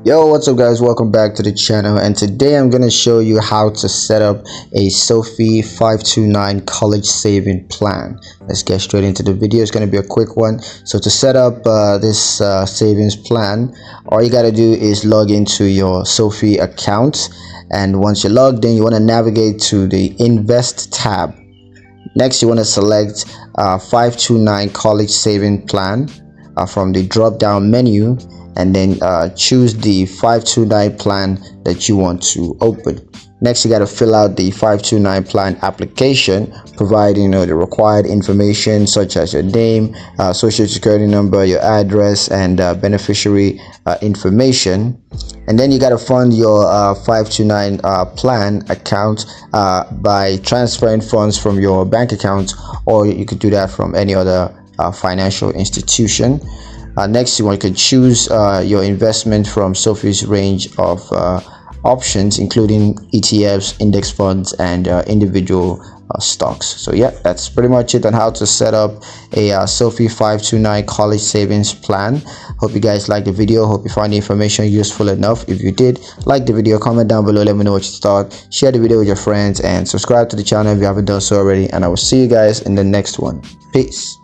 Yo, what's up guys, welcome back to the channel, and today I'm going to show you how to set up a SOFI 529 college saving plan. Let's get straight into the video. It's going to be a quick one. So to set up this savings plan, all you got to do is log into your SOFI account, and once you're logged in, you want to navigate to the invest tab. Next, you want to select 529 college saving plan from the drop down menu, and then choose the 529 plan that you want to open. Next, you got to fill out the 529 plan application, providing the required information such as your name, social security number, your address, and beneficiary information. And then you got to fund your 529 plan account by transferring funds from your bank account, or you could do that from any other financial institution. Next, you can choose your investment from SOFI's range of options, including ETFs, index funds, and individual stocks. So yeah, that's pretty much it on how to set up a SOFI 529 college savings plan. Hope you guys liked the video. Hope you find the information useful enough. If you did, like the video, comment down below, let me know what you thought, share the video with your friends, and subscribe to the channel if you haven't done so already. And I will see you guys in the next one. Peace.